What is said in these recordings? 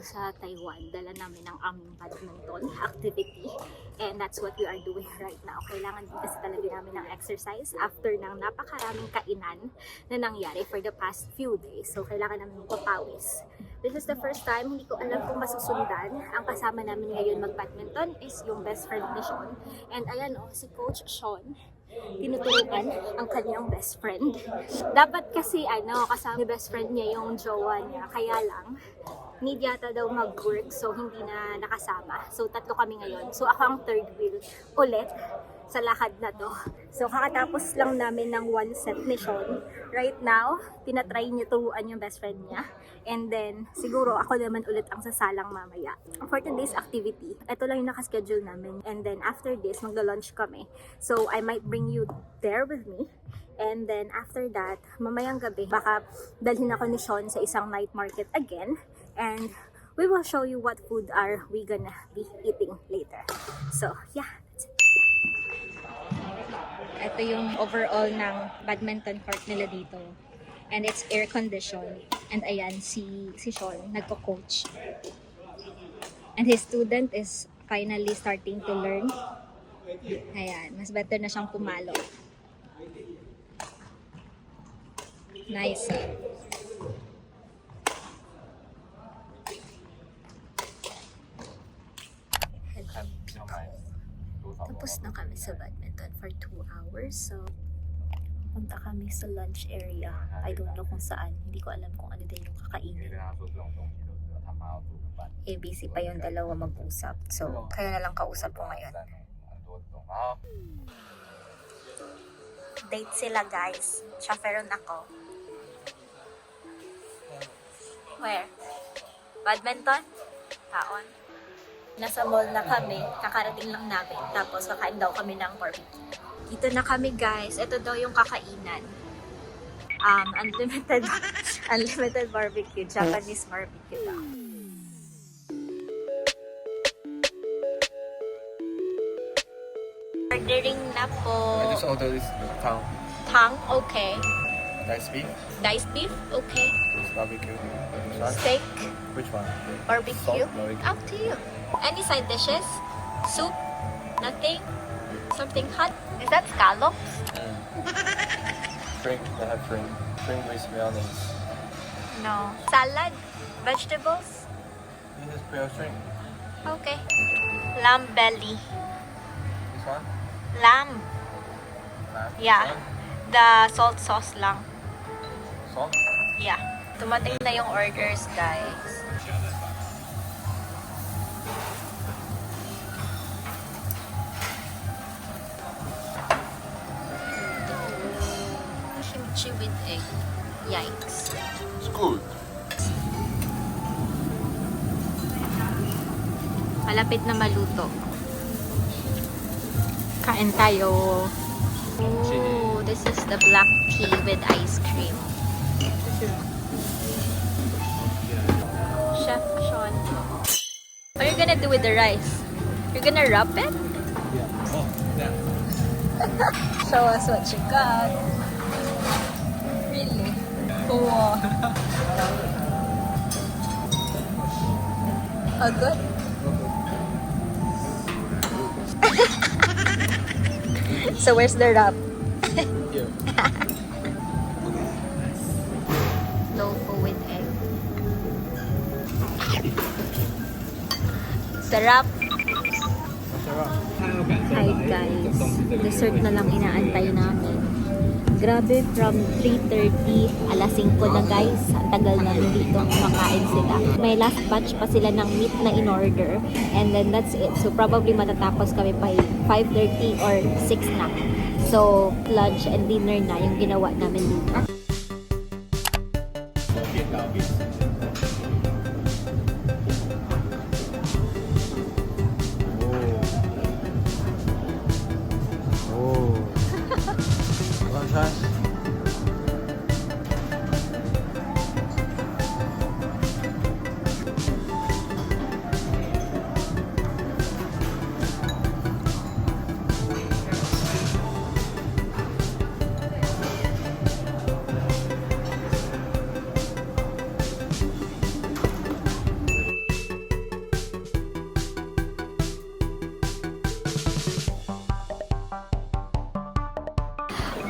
dito sa Taiwan, dala namin ang aming badminton activity. And that's what we are doing right now. Kailangan din kasi talaga namin ng exercise after ng napakaraming kainan na nangyari for the past few days. So, kailangan namin magpapawis. This is the first time, hindi ko alam kung masusundan. Ang kasama namin ngayon mag-badminton is yung best friend ni Sean. And ayan si Coach Sean, tinuturuan ang kanyang best friend. Dapat kasi kasama ni best friend niya yung jowa niya. Kaya lang, need yata daw mag-work so hindi na nakasama. So tatlo kami ngayon. So ako ang third wheel ulit sa lakad na to. So kakatapos lang namin ng one set ni Sean. Right now, tinatry niya turuan yung best friend niya. And then, siguro ako naman ulit ang sasalang mamaya. For today's activity, ito lang yung nakaschedule namin. And then after this, magla-lunch kami. So I might bring you there with me. And then after that, mamayang gabi, baka dalhin ako ni Sean sa isang night market again. And we will show you what food are we gonna be eating later. So, yeah. Ito yung overall ng badminton court nila dito. And it's air-conditioned. And ayan, si Sean, nagko-coach. And his student is finally starting to learn. Ayan, mas better na siyang pumalo. Nice. Tapos na kami sa badminton for 2 hours. So, punta kami sa lunch area. I don't know kung saan. Hindi ko alam kung ano din yung kakainin. ABC pa yung dalawa mag-usap. So, kayo na lang kausap ko ngayon. Date sila, guys. Chaperon ako. Where? Badminton? Taon? Nasa mall na kami, kakarating lang namin, tapos kakain daw kami ng barbecue. Dito na kami, guys. Ito daw yung kakainan. Unlimited barbecue, Japanese barbecue daw. Ordering na po. I just ordered this tang. Tang? Okay. Diced beef. Diced beef? Okay. This barbecue. Which one? Steak? Which one? Barbecue? Salt, barbecue. Up to you. Any side dishes? Soup? Nothing? Something hot? Is that scallops? Shrimp. They have shrimp. Shrimp with mayonnaise. No. Salad? Vegetables? This is pure shrimp. Okay. Lamb belly. This one? Lamb. Lamb. Yeah. This one? The salt sauce lang. Salt? Yeah. Tumating na yung orders, guys. Kimchi with egg. Yikes. It's good. Malapit na maluto. Kain tayo. Oh, this is the black tea with ice cream. Chef Sean. What are you gonna do with the rice? You're gonna wrap it? Yeah. Oh, yeah. Show us what you got. Really? Wow. Oh, good? So where's the wrap? Here. Tofu with egg. Sarap. Hi guys. Dessert na lang inaantay namin. Grabe, from 3:30, alas 5 na guys. Ang tagal na dito kumakain sila. May last batch pa sila ng meat na in-order. And then that's it. So probably matatapos kami by 5:30 or 6 na. So lunch and dinner na yung ginawa namin dito.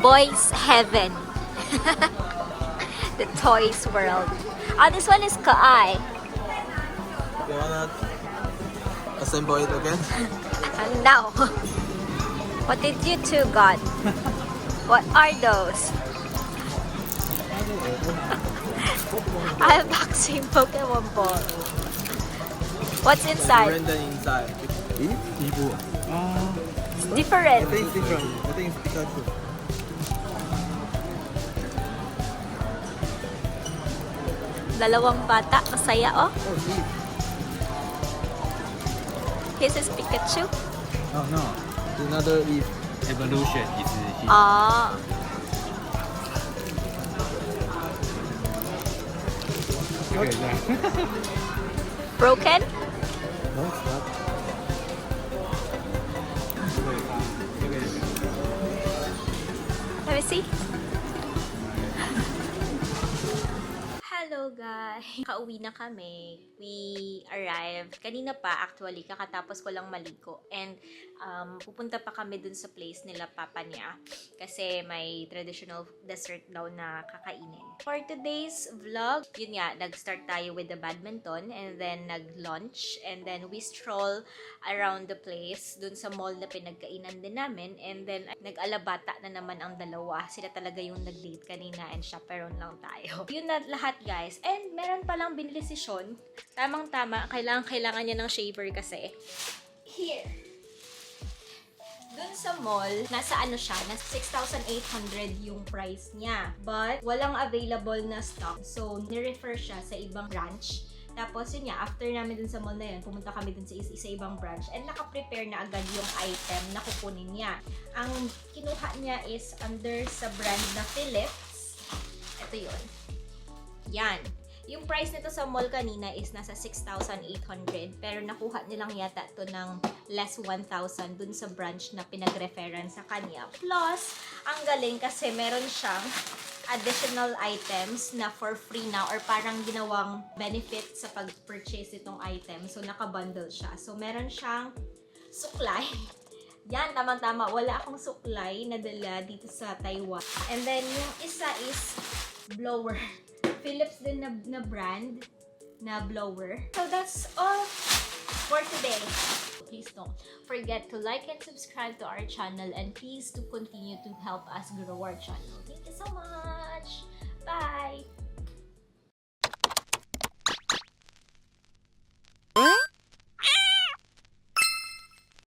Boys Heaven. The Toys World. This one is Kaai. You wanna assemble it again? No. What did you two got? What are those? I'm boxing Pokemon ball. What's inside? Render inside. Eevee? It's I different. think it's different. I think it's Pikachu. Dalawang bata, masaya oh. Oh, Eve. His is Pikachu. Oh no. It's another Eve. Evolution is he. Ah. Broken? No, it's not. Let me see. Hello guys! Kauwi na kami. We arrived. Kanina pa actually, kakatapos ko lang maligo. And pupunta pa kami dun sa place nila papa niya. Kasi may traditional dessert daw na kakainin. For today's vlog, yun nga, nag-start tayo with the badminton and then nag-lunch and then we stroll around the place dun sa mall na pinagkainan din namin and then nag-alabata na naman ang dalawa. Sila talaga yung nag-date kanina and chaperon lang tayo. Yun na lahat guys. And meron palang binili si Sean. Tamang-tama, kailangan niya ng shaver kasi. Here. Dun sa mall, nasa ano siya, nasa 6,800 yung price niya. But, walang available na stock. So, nirefer siya sa ibang branch. Tapos, yun nga, after namin dun sa mall na yun, pumunta kami dun sa ibang branch and naka-prepare na agad yung item na kukunin niya. Ang kinuha niya is under sa brand na Philips. Ito yun. Yan. Yung price nito sa mall kanina is nasa 6,800 pero nakuha nilang yata to ng less 1,000 dun sa branch na pinag-referan sa kanya. Plus, ang galing kasi meron siyang additional items na for free na or parang ginawang benefit sa pag-purchase itong item. So, nakabundle siya. So, meron siyang suklay. Yan, tamang-tama. Wala akong suklay na dala dito sa Taiwan. And then, yung isa is blower. Philips din na brand na blower. So that's all for today. Please don't forget to like and subscribe to our channel and please to continue to help us grow our channel. Thank you so much. Bye!